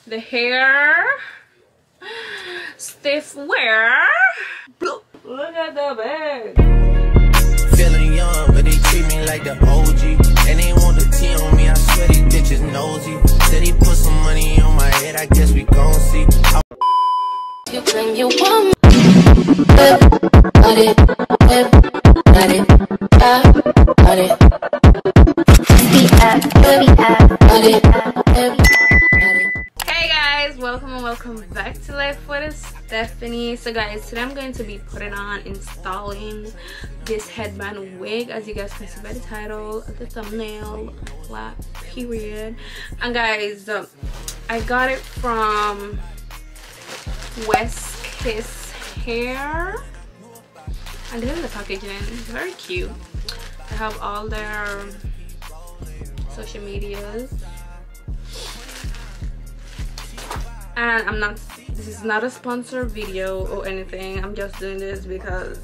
The hair, stiff wear. Look at the bag. Feeling young, but they treat me like the OG. And they want the T on me, I swear these bitches nosy. Said he put some money on my head, I guess we gon' see. You claim you want me. Got it, got it, got it. Hey guys, welcome and welcome back to Life with Stephanie. So guys, today I'm going to be putting on, installing this headband wig, as you guys can see by the title, the thumbnail, period. And guys, I got it from West Kiss Hair, and this is the packaging. It's very cute. I have all their social medias, and this is not a sponsored video or anything. I'm just doing this because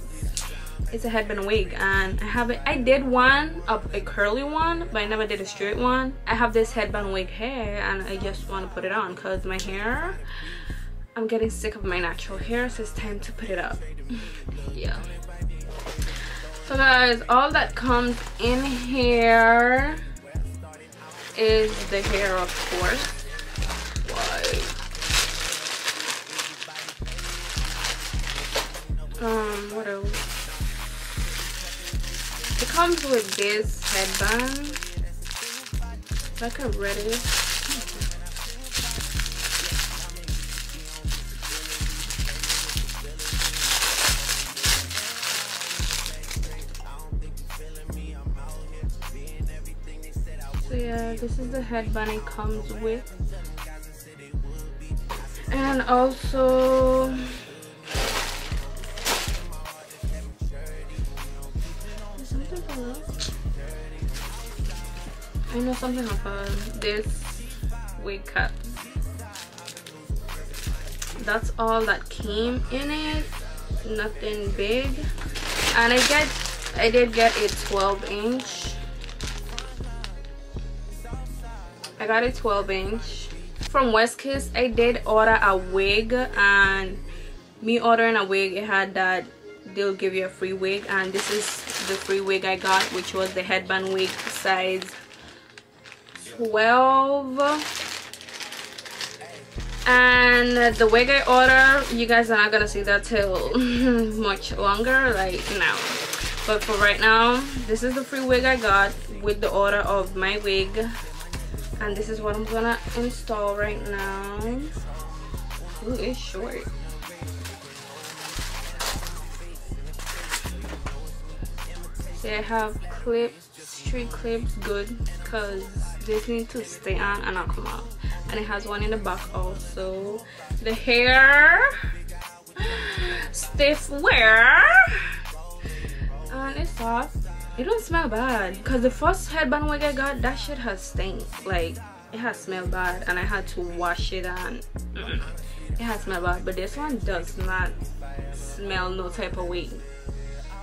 it's a headband wig, and I did one a curly one, but I never did a straight one. I have this headband wig hair, and I just want to put it on because my hair, I'm getting sick of my natural hair, so it's time to put it up. Yeah. So guys, all that comes in here is the hair, of course. What else? It comes with this headband, like a reddish. So yeah, this is the headband it comes with. And also I know something about this wig cap. That's all that came in it, nothing big. And I did get a 12-inch. I got a 12-inch from West Kiss. I did order a wig, and me ordering a wig, it had that they'll give you a free wig, and this is the free wig I got, which was the headband wig size 12. And the wig I ordered, you guys are not gonna see that till much longer, like now. But for right now, this is the free wig I got with the order of my wig, and this is what I'm gonna install right now. Ooh, it's short. So I have clips, street clips, good, because this need to stay on and not come out. And it has one in the back also. The hair, stiff wear, and it's soft. It don't smell bad, because the first headband wig I got, that shit has stink. Like, it has smelled bad, and I had to wash it, and it has smelled bad. But this one does not smell no type of way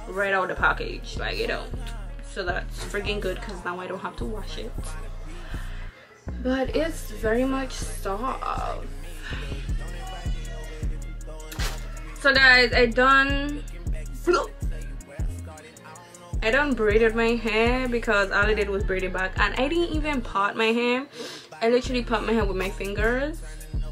right out of the package, like it don't. So that's freaking good, because now I don't have to wash it. But it's very much soft. So guys, I done braided my hair, because all I did was braid it back, and I didn't even part my hair. I literally part my hair with my fingers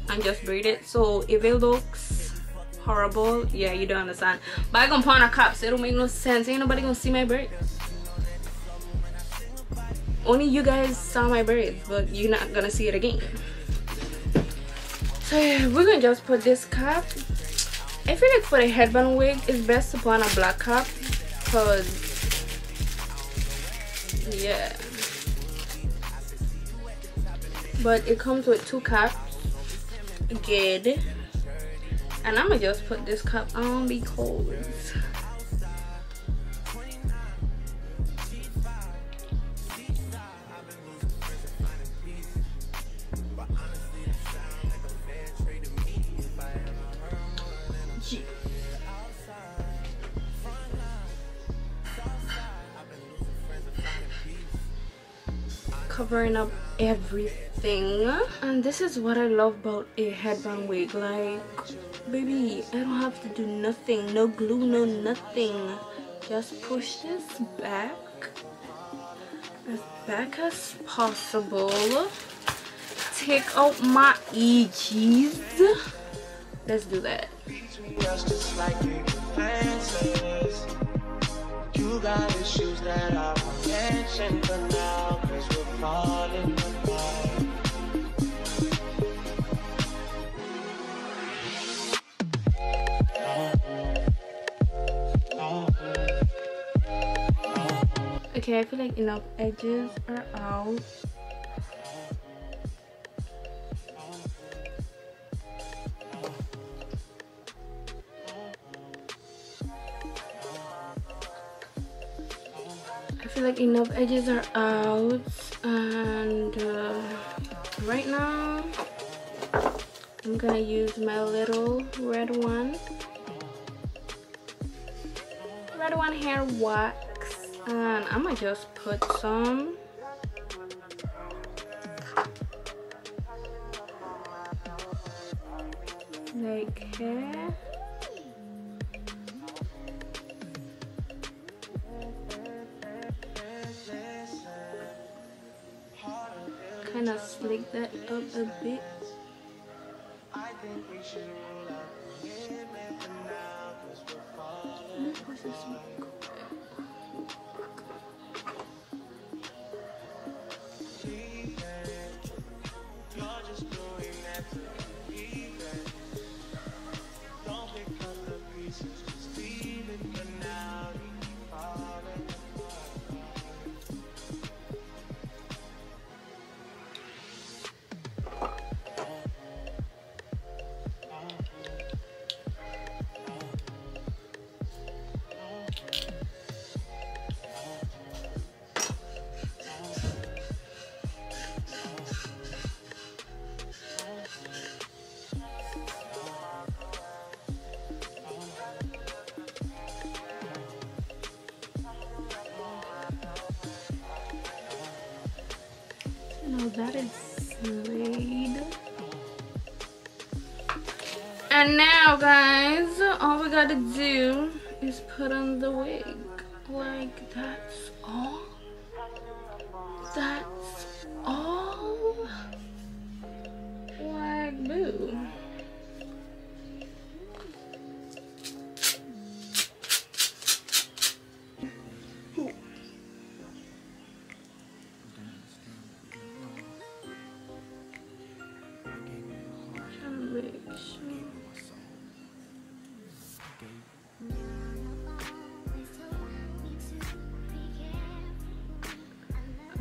and just braid it. So if it looks horrible, yeah, you don't understand. But I gonna put on a cap, so it don't make no sense. Ain't nobody gonna see my braids. Only you guys saw my braids, but you're not gonna see it again. So yeah, we're gonna just put this cap. I feel like for the headband wig, it's best to put on a black cap, because yeah. But it comes with 2 caps, good. And I'm gonna just put this cap on because covering up everything. And this is what I love about a headband wig. Like, baby, I don't have to do nothing, no glue, no nothing. Just push this back as possible, take out my edges. Let's do that. You got issues that I won't mention for now, 'cause we're falling apart. Okay, I feel like enough edges are out. I feel like enough edges are out, and right now I'm gonna use my little red one hair wax, and I'm gonna just put some like here. Kind of slick that up a bit. Now that is laid. And now, guys, all we gotta do is put on the wig. Like, that's all. That's all. Like, boo.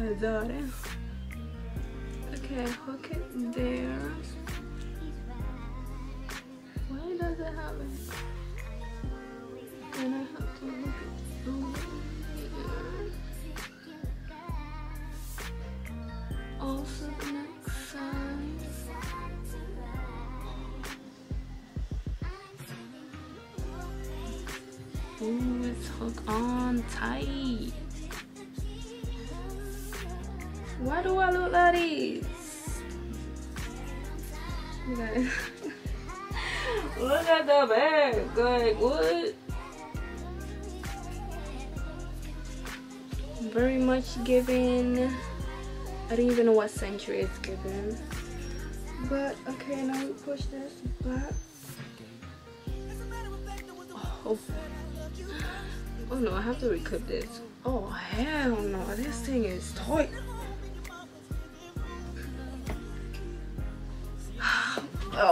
Adore. Okay, hook it there. Why does it have it? And I have to hook it over here. Also the next side. Ooh, it's hooked on tight. Why do I look like this? Okay. Look at the back. Like, what? Very much given. I don't even know what century it's given. But, okay, now we push this back. Oh no, I have to reclip this. Oh, hell no. This thing is tight.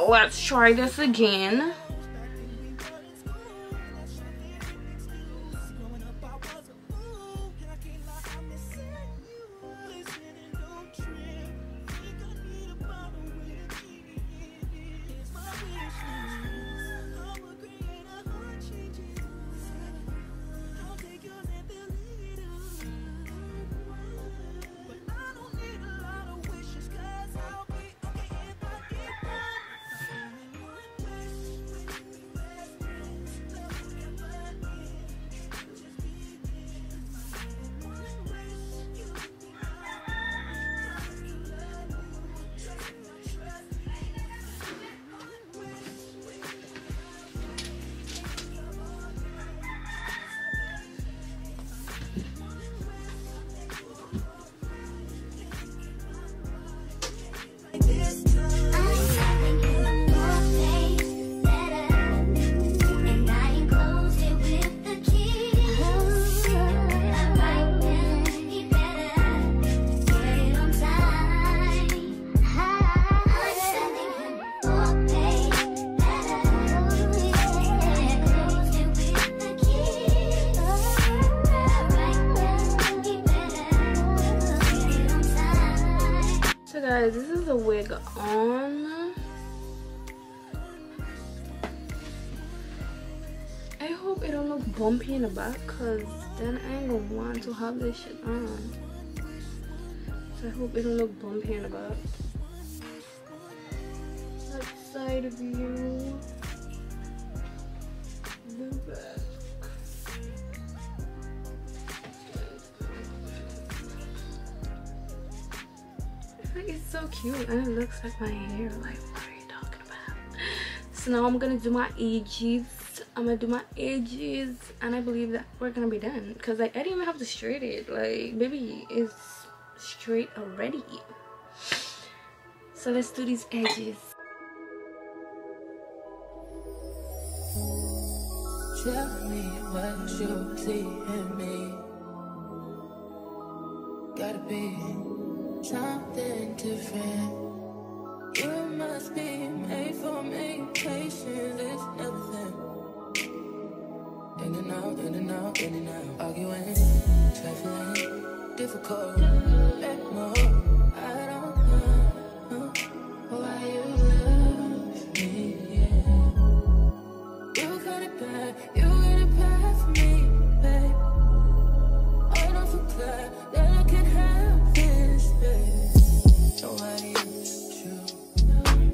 Let's try this again. look bumpy in the back, because then I ain't gonna want to have this shit on. So I hope it don't look bumpy in the back. That side view. The back. It's so cute and it looks like my hair. Like, what are you talking about? So now I'm gonna do my edges. I'm gonna do my edges, and I believe that we're gonna be done, because like I didn't even have to straight it. Like, baby is straight already. So let's do these edges. Tell me what you see in me. Gotta be something different. You must be made for me. Patience is everything. In and out, in and out, in and out. Arguing, trifling, difficult. Let more. I don't know why you love me. Yeah. You got it bad. You got it bad for me, babe. I don't feel glad that I can have this, babe. Nobody else true.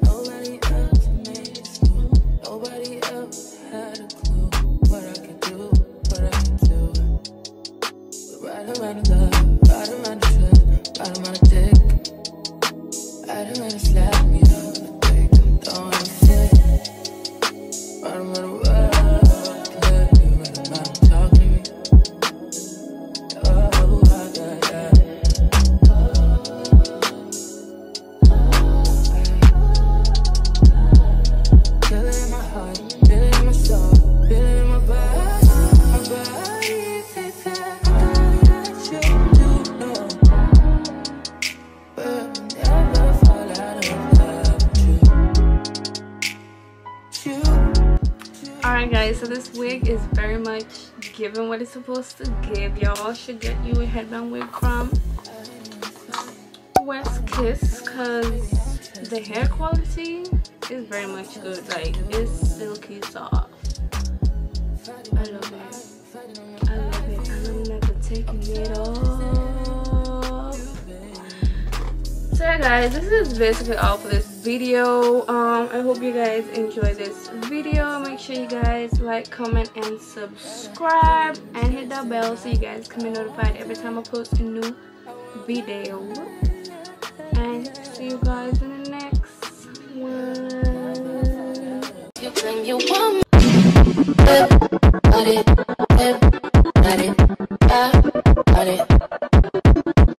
Nobody else made it through. Nobody else had a clue what I could do, what I could do. We're right around the love, right around the trip, right around the dick. Right around the slap, you know, the break, don't wanna fit. Right around the world, yeah, you right around talking to me. Oh, yeah. Feel it in my heart, feel it in my soul, feel it in my body, baby. I should do know, but never fall out of love with you. Alright guys, so this wig is very much giving what it's supposed to give. Y'all should get you a headband wig from West Kiss, because the hair quality is very much good. Like, it's silky soft. I love it. I love it, and I'm never taking it off. So yeah guys, this is basically all for this video. I hope you guys enjoyed this video. Make sure you guys like, comment, and subscribe, and hit that bell so you guys can be notified every time I post a new video. And see you guys in the next one. You claim you want me, but it